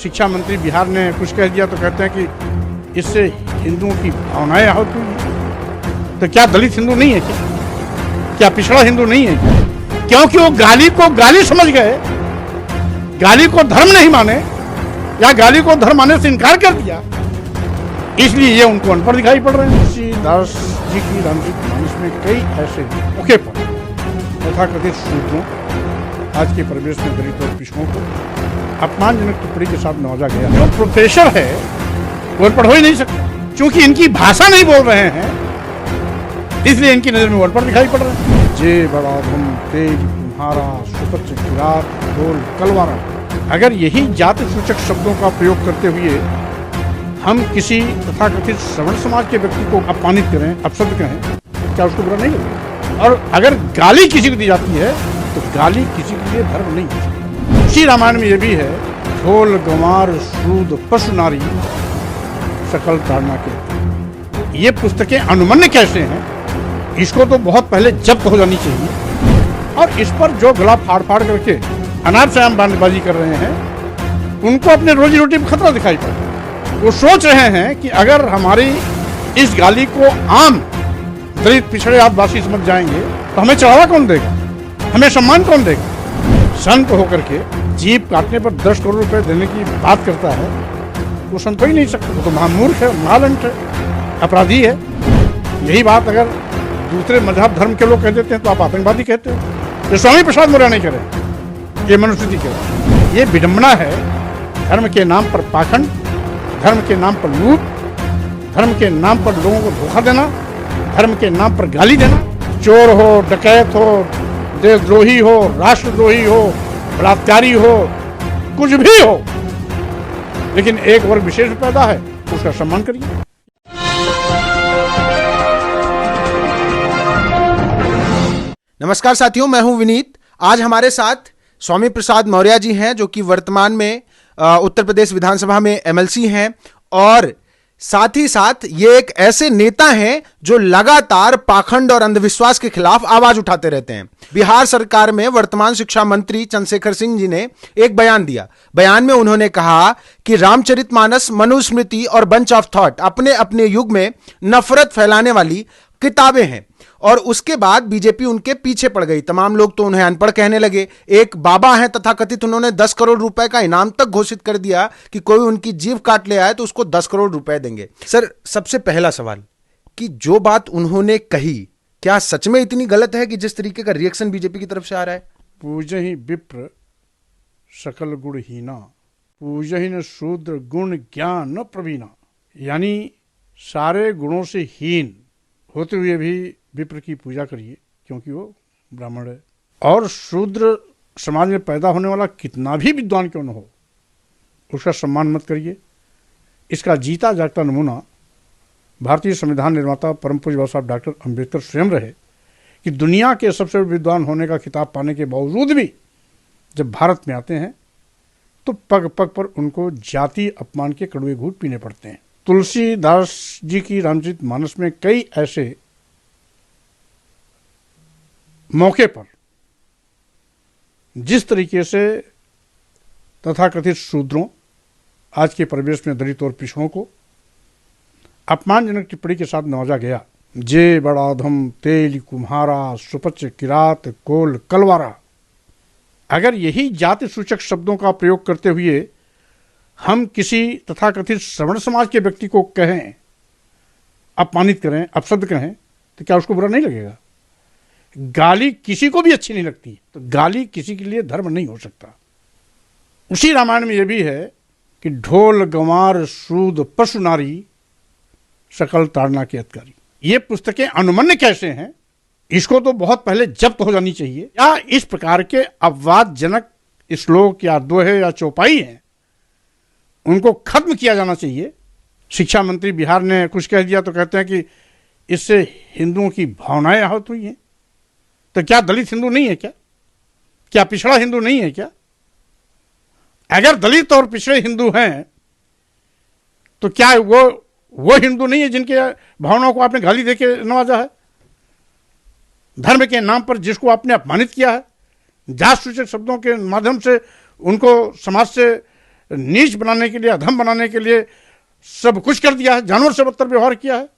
शिक्षा मंत्री बिहार ने कुछ कह दिया तो कहते हैं कि इससे हिंदुओं की भावनाएं आहत हुई। तो क्या दलित हिंदू नहीं है क्या पिछड़ा हिंदू नहीं है क्या? क्योंकि वो गाली को गाली समझ गए, गाली को धर्म नहीं माने या गाली को धर्म मानने से इनकार कर दिया, इसलिए ये उनको अनपढ़ दिखाई पड़ रहे हैं। तुलसीदास जी की रामचरित मानस में कई ऐसे मौके पर तथाकथित शूद्रों, आज के परिवेश में दलित और पिछड़ों को अपमानजनक टिप्पणी के साथ नवाजा गया। जो प्रोफेसर है वो अनपढ़ हो ही नहीं सकता, क्योंकि इनकी भाषा नहीं बोल रहे हैं, इसलिए इनकी नजर में वो अनपढ़ दिखाई पड़ रहे हैं। जे बड़ा धम तेज तुम्हारा सुपच्च किरात ढोल कलवारा। अगर यही जाति सूचक शब्दों का प्रयोग करते हुए हम किसी तथाकथित श्रवण समाज के व्यक्ति को अपमानित करें, अपशब्द कहें, क्या उसको बुरा नहीं लगेगा? और अगर गाली किसी को दी जाती है तो गाली किसी के लिए धर्म नहीं है। उसी रामायण में ये भी है, ढोल गंवार शूद पशु नारी सकल ताड़ना के। ये पुस्तकें अनुमन्य कैसे हैं, इसको तो बहुत पहले जब्त हो जानी चाहिए। और इस पर जो गला फाड़ फाड़ करके अनाप शनाप बयानबाजी कर रहे हैं, उनको अपने रोजी रोटी पर खतरा दिखाई पड़ रहा है। वो सोच रहे हैं कि अगर हमारी इस गाली को आम दलित पिछड़े आदिवासी समझ जाएंगे तो हमें चढ़ावा कौन देगा, हमें सम्मान कौन देगा? संत होकर के जीप काटने पर 10 करोड़ रुपए देने की बात करता है, वो संत हो ही नहीं सकता, वो तो महामूर्ख है, महालंट है, अपराधी है। यही बात अगर दूसरे मजहब धर्म के लोग कह देते हैं तो आप आतंकवादी कहते हो। ये स्वामी प्रसाद मौर्य नहीं करें, ये मनुस्मृति करें। ये विडंबना है, धर्म के नाम पर पाखंड, धर्म के नाम पर लूट, धर्म के नाम पर लोगों को धोखा देना, धर्म के नाम पर गाली देना। चोर हो, डकैत हो, देशद्रोही हो, राष्ट्रद्रोही हो, बलात्कारी हो, कुछ भी हो, लेकिन एक वर्ग विशेष पैदा है, उसका सम्मान करिए। नमस्कार साथियों, मैं हूं विनीत। आज हमारे साथ स्वामी प्रसाद मौर्य जी हैं, जो कि वर्तमान में उत्तर प्रदेश विधानसभा में एमएलसी हैं, और साथ ही साथ ये एक ऐसे नेता हैं जो लगातार पाखंड और अंधविश्वास के खिलाफ आवाज उठाते रहते हैं। बिहार सरकार में वर्तमान शिक्षा मंत्री चंद्रशेखर सिंह जी ने एक बयान दिया। बयान में उन्होंने कहा कि रामचरितमानस, मनुस्मृति और बंच ऑफ थॉट अपने अपने युग में नफरत फैलाने वाली किताबें हैं, और उसके बाद बीजेपी उनके पीछे पड़ गई। तमाम लोग तो उन्हें अनपढ़ कहने लगे। एक बाबा हैं तथाकथित, उन्होंने 10 करोड़ रुपए का इनाम तक घोषित कर दिया कि कोई उनकी जीभ काट ले आए तो उसको 10 करोड़ रुपए देंगे। सर, सबसे पहला सवाल कि जो बात उन्होंने कही, क्या सच में इतनी गलत है कि जिस तरीके का रिएक्शन बीजेपी की तरफ से आ रहा है? पूजहि विप्र सकल गुणहीना, पूजहि न शूद्र गुण ज्ञान न प्रवीणा। यानी सारे गुणों से हीन होते हुए भी विप्र की पूजा करिए, क्योंकि वो ब्राह्मण है। और शूद्र समाज में पैदा होने वाला कितना भी विद्वान क्यों न हो, उसका सम्मान मत करिए। इसका जीता जागता नमूना भारतीय संविधान निर्माता परम पूज्य बाबा साहब डॉक्टर अम्बेडकर स्वयं रहे, कि दुनिया के सबसे विद्वान होने का खिताब पाने के बावजूद भी जब भारत में आते हैं तो पग पग पर उनको जाति अपमान के कड़वे घूंट पीने पड़ते हैं। तुलसीदास जी की रामचरित मानस में कई ऐसे मौके पर जिस तरीके से तथाकथित शूद्रों, आज के परिवेश में दलित और पिछड़ों को अपमानजनक टिप्पणी के साथ नवाजा गया। जे बड़ा धम तेल कुम्हारा सुपच्च किरात कोल कलवारा। अगर यही जाति सूचक शब्दों का प्रयोग करते हुए हम किसी तथाकथित श्रवण समाज के व्यक्ति को कहें, अपमानित करें, अपशब्द कहें, तो क्या उसको बुरा नहीं लगेगा? गाली किसी को भी अच्छी नहीं लगती, तो गाली किसी के लिए धर्म नहीं हो सकता। उसी रामायण में यह भी है कि ढोल गंवार शूद पशु नारी सकल ताड़ना के अधिकारी। ये पुस्तकें अनुमन्य कैसे हैं, इसको तो बहुत पहले जब्त हो जानी चाहिए, या इस प्रकार के अपवादजनक श्लोक या दोहे या चौपाई हैं, उनको खत्म किया जाना चाहिए। शिक्षा मंत्री बिहार ने कुछ कह दिया तो कहते हैं कि इससे हिंदुओं की भावनाएं आहत हुई हैं। तो क्या दलित हिंदू नहीं है क्या पिछड़ा हिंदू नहीं है क्या? अगर दलित और पिछड़े हिंदू हैं तो क्या वो हिंदू नहीं है जिनके भावनाओं को आपने गाली देके नवाजा है? धर्म के नाम पर जिसको आपने अपमानित किया है, जात सूचक शब्दों के माध्यम से उनको समाज से नीच बनाने के लिए, अधम बनाने के लिए सब कुछ कर दिया है, जानवर से बदतर व्यवहार किया है।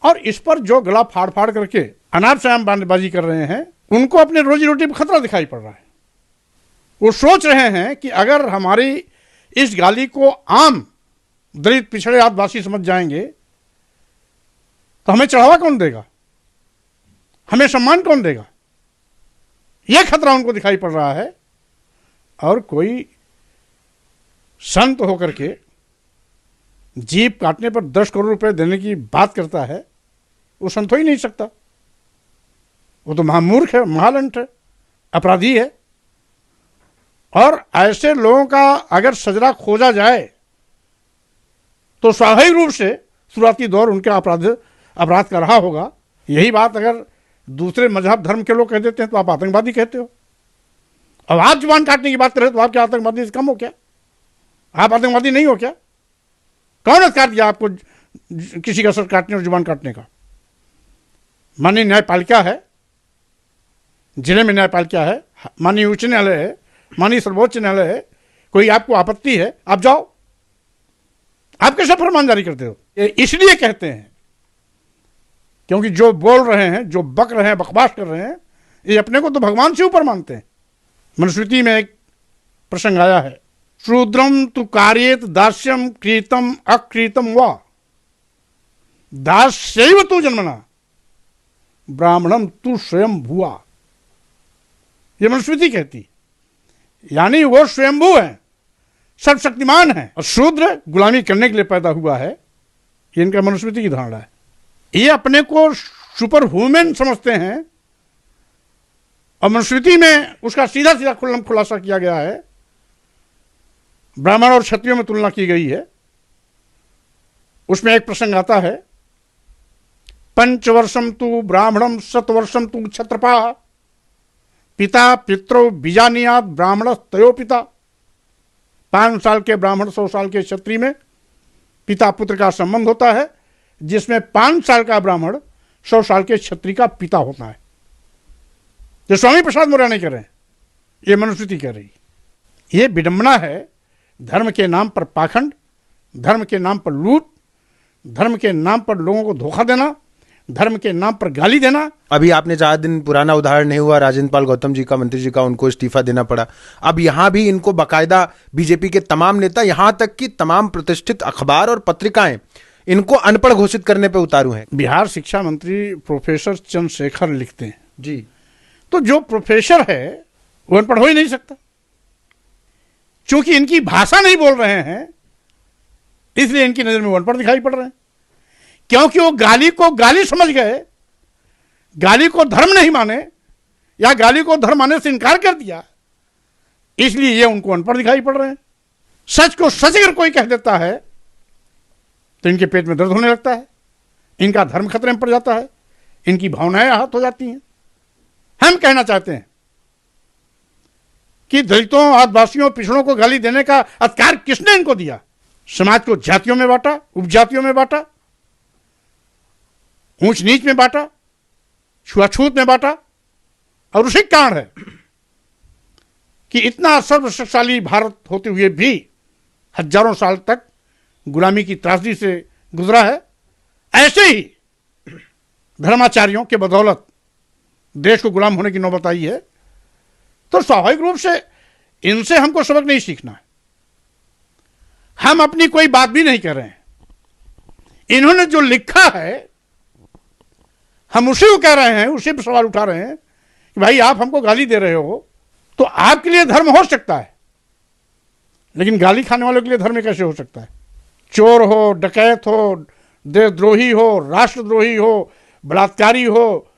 और इस पर जो गला फाड़ फाड़ करके अनाप शनाप बयानबाजी कर रहे हैं, उनको अपने रोजी रोटी पर खतरा दिखाई पड़ रहा है। वो सोच रहे हैं कि अगर हमारी इस गाली को आम दलित पिछड़े आदिवासी समझ जाएंगे तो हमें चढ़ावा कौन देगा, हमें सम्मान कौन देगा, यह खतरा उनको दिखाई पड़ रहा है। और कोई संत होकर के जीप काटने पर 10 करोड़ रुपए देने की बात करता है, वो संत हो ही नहीं सकता। वो तो महामूर्ख है, महालंठ है, अपराधी है। और ऐसे लोगों का अगर सजरा खोजा जाए तो स्वाभाविक रूप से शुरुआती दौर उनके अपराध का रहा होगा। यही बात अगर दूसरे मजहब धर्म के लोग कह देते हैं तो आप आतंकवादी कहते हो। अब आप जुबान काटने की बात करें तो आप क्या आतंकवादी से कम हो क्या? आप आतंकवादी नहीं हो क्या? कौन अधिकार दिया आपको किसी का सर काटने और जुबान काटने का? माननीय न्यायपालिका है, जिले में न्यायपालिका है, माननीय उच्च न्यायालय है, माननीय सर्वोच्च न्यायालय है। कोई आपको आपत्ति है, आप जाओ। आप कैसे फरमान जारी करते हो? ये इसलिए कहते हैं क्योंकि जो बोल रहे हैं, जो बक रहे हैं, बकवास कर रहे हैं, ये अपने को तो भगवान से ऊपर मानते हैं। मनुस्मृति में एक प्रसंग आया है, शूद्रम तु कार्येत दास्यम क्रीतम अक्रीतम वा दास्यैव तु जन्मना ब्राह्मणम तु स्वयं भुआ। ये मनुस्मृति कहती, यानी वो स्वयंभू है, सर्वशक्तिमान है, और शूद्र गुलामी करने के लिए पैदा हुआ है। ये इनका मनुस्मृति की धारणा है। ये अपने को सुपर ह्यूमन समझते हैं और मनुस्मृति में उसका सीधा सीधा खुलासा किया गया है। ब्राह्मण और क्षत्रियों में तुलना की गई है। उसमें एक प्रसंग आता है, पंचवर्षम तु ब्राह्मणम शतवर्षम तु क्षत्रपा पिता पितरो बीजानियात ब्राह्मण तयो पिता। 5 साल के ब्राह्मण 100 साल के क्षत्रिय में पिता पुत्र का संबंध होता है, जिसमें 5 साल का ब्राह्मण 100 साल के क्षत्रिय का पिता होता है। जो स्वामी प्रसाद मौर्य नहीं कर रहे हैं, ये मनुस्मृति कह रही। ये विडंबना है, धर्म के नाम पर पाखंड, धर्म के नाम पर लूट, धर्म के नाम पर लोगों को धोखा देना, धर्म के नाम पर गाली देना। अभी आपने 4 दिन पुराना उदाहरण नहीं हुआ राजेंद्र पाल गौतम जी का, मंत्री जी का, उनको इस्तीफा देना पड़ा। अब यहां भी इनको बाकायदा बीजेपी के तमाम नेता, यहां तक कि तमाम प्रतिष्ठित अखबार और पत्रिकाएं इनको अनपढ़ घोषित करने पे उतारू हैं। बिहार शिक्षा मंत्री प्रोफेसर चंद्रशेखर लिखते हैं जी, तो जो प्रोफेसर है वो अनपढ़ हो ही नहीं सकता। क्योंकि इनकी भाषा नहीं बोल रहे हैं, इसलिए इनकी नजर में वो अनपढ़ दिखाई पड़ रहे हैं। क्योंकि वो गाली को गाली समझ गए, गाली को धर्म नहीं माने, या गाली को धर्म मानने से इनकार कर दिया, इसलिए ये उनको अनपढ़ दिखाई पड़ रहे हैं। सच को सच अगर कोई कह देता है तो इनके पेट में दर्द होने लगता है, इनका धर्म खतरे में पड़ जाता है, इनकी भावनाएं आहत हो जाती हैं। हम कहना चाहते हैं कि दलितों, आदिवासियों, पिछड़ों को गाली देने का अधिकार किसने इनको दिया? समाज को जातियों में बांटा, उपजातियों में बांटा, ऊंच नीच में बांटा, छुआछूत में बांटा। और उसी कारण है कि इतना सर्वशक्तिशाली भारत होते हुए भी हजारों साल तक गुलामी की त्रासदी से गुजरा है। ऐसे ही धर्माचार्यों के बदौलत देश को गुलाम होने की नौबत आई है। तो स्वाभाविक रूप से इनसे हमको सबक नहीं सीखना है। हम अपनी कोई बात भी नहीं कर रहे हैं। इन्होंने जो लिखा है हम उसी को कह रहे हैं, उसी पर सवाल उठा रहे हैं कि भाई आप हमको गाली दे रहे हो तो आपके लिए धर्म हो सकता है, लेकिन गाली खाने वालों के लिए धर्म कैसे हो सकता है? चोर हो, डकैत हो, देशद्रोही हो, राष्ट्रद्रोही हो, बलात्कारी हो,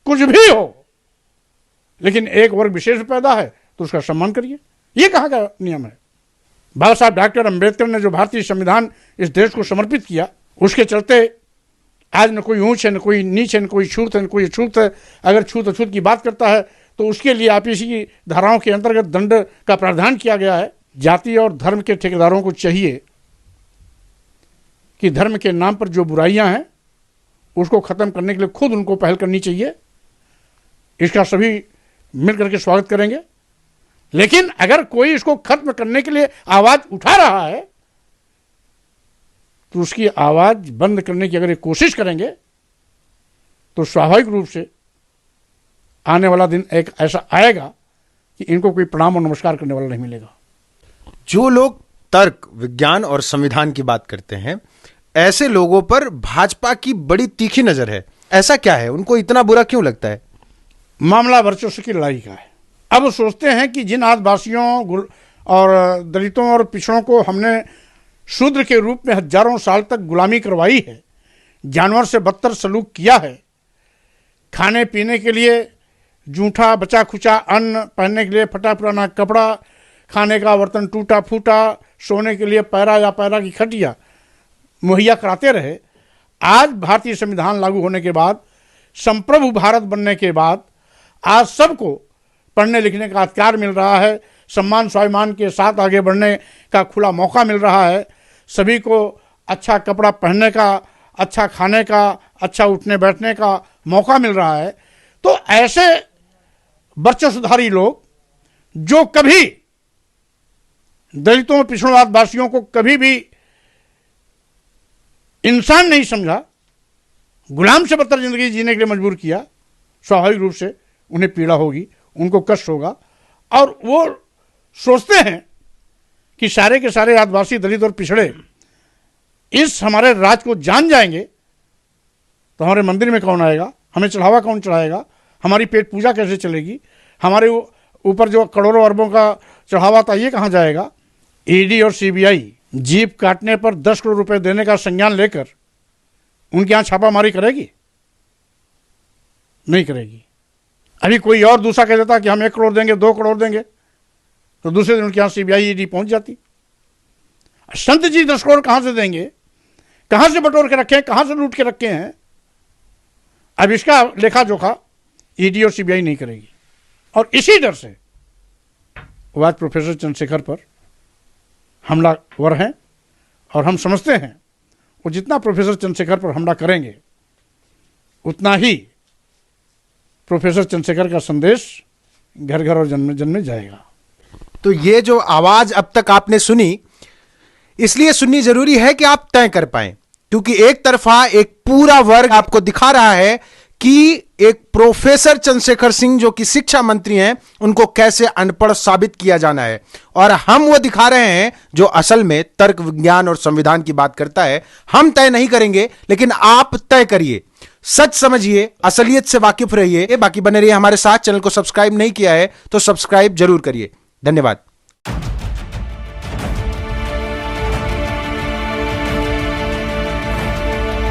कुछ भी हो, लेकिन एक वर्ग विशेष पैदा है तो उसका सम्मान करिए। ये कहाँ का नियम है? बाबा साहब डॉक्टर अंबेडकर ने जो भारतीय संविधान इस देश को समर्पित किया, उसके चलते आज न कोई ऊंच है, न कोई नीच है, न कोई छूत है, न कोई अछूत है। अगर छूत अछूत की बात करता है तो उसके लिए आईपीसी की धाराओं के अंतर्गत दंड का प्रावधान किया गया है। जाति और धर्म के ठेकेदारों को चाहिए कि धर्म के नाम पर जो बुराइयां हैं उसको खत्म करने के लिए खुद उनको पहल करनी चाहिए। इसका सभी मिलकर के स्वागत करेंगे लेकिन अगर कोई इसको खत्म करने के लिए आवाज उठा रहा है तो उसकी आवाज बंद करने की अगर ये कोशिश करेंगे तो स्वाभाविक रूप से आने वाला दिन एक ऐसा आएगा कि इनको कोई प्रणाम और नमस्कार करने वाला नहीं मिलेगा। जो लोग तर्क, विज्ञान और संविधान की बात करते हैं, ऐसे लोगों पर भाजपा की बड़ी तीखी नजर है। ऐसा क्या है, उनको इतना बुरा क्यों लगता है? मामला वर्चस्व की लड़ाई का है। अब सोचते हैं कि जिन आदिवासियों और दलितों और पिछड़ों को हमने शूद्र के रूप में हजारों साल तक गुलामी करवाई है, जानवर से बदतर सलूक किया है, खाने पीने के लिए जूठा बचा खुचा अन्न, पहनने के लिए फटा पुराना कपड़ा, खाने का बर्तन टूटा फूटा, सोने के लिए पैरा या पैरा की खटिया मुहैया कराते रहे। आज भारतीय संविधान लागू होने के बाद, संप्रभु भारत बनने के बाद आज सबको पढ़ने लिखने का अधिकार मिल रहा है, सम्मान स्वाभिमान के साथ आगे बढ़ने का खुला मौका मिल रहा है, सभी को अच्छा कपड़ा पहनने का, अच्छा खाने का, अच्छा उठने बैठने का मौका मिल रहा है। तो ऐसे वर्चस्वधारी लोग जो कभी दलितों पिछड़ों आदिवासियों को कभी भी इंसान नहीं समझा, गुलाम से बदतर जिंदगी जीने के लिए मजबूर किया, स्वाभाविक रूप से उन्हें पीड़ा होगी, उनको कष्ट होगा। और वो सोचते हैं कि सारे के सारे आदिवासी दलित और पिछड़े इस हमारे राज को जान जाएंगे तो हमारे मंदिर में कौन आएगा, हमें चढ़ावा कौन चढ़ाएगा, हमारी पेट पूजा कैसे चलेगी, हमारे ऊपर जो करोड़ों अरबों का चढ़ावा था ये कहाँ जाएगा। ईडी और सीबीआई जीप काटने पर 10 करोड़ रुपए देने का संज्ञान लेकर उनके यहाँ छापामारी करेगी? नहीं करेगी। अभी कोई और दूसरा कह देता कि हम 1 करोड़ देंगे, 2 करोड़ देंगे, तो दूसरे दिन उनके यहाँ सीबीआई ईडी पहुंच जाती। संत जी 10 करोड़ कहां से देंगे, कहां से बटोर के रखे हैं, कहां से लूट के रखे हैं? अब इसका लेखा जोखा ईडी और सीबीआई नहीं करेगी। और इसी डर से वो आज प्रोफेसर चंद्रशेखर पर हमलावर हैं। और हम समझते हैं वो जितना प्रोफेसर चंद्रशेखर पर हमला करेंगे उतना ही प्रोफेसर चंद्रशेखर का संदेश घर घर और जन्म जन्म में जाएगा। तो ये जो आवाज अब तक आपने सुनी, इसलिए सुननी जरूरी है कि आप तय कर पाएं, क्योंकि एक तरफा एक पूरा वर्ग आपको दिखा रहा है कि एक प्रोफेसर चंद्रशेखर सिंह जो कि शिक्षा मंत्री हैं, उनको कैसे अनपढ़ साबित किया जाना है, और हम वो दिखा रहे हैं जो असल में तर्क, विज्ञान और संविधान की बात करता है। हम तय नहीं करेंगे, लेकिन आप तय करिए, सच समझिए, असलियत से वाकिफ रहिए। बाकी बने रहिए हमारे साथ। चैनल को सब्सक्राइब नहीं किया है तो सब्सक्राइब जरूर करिए। धन्यवाद।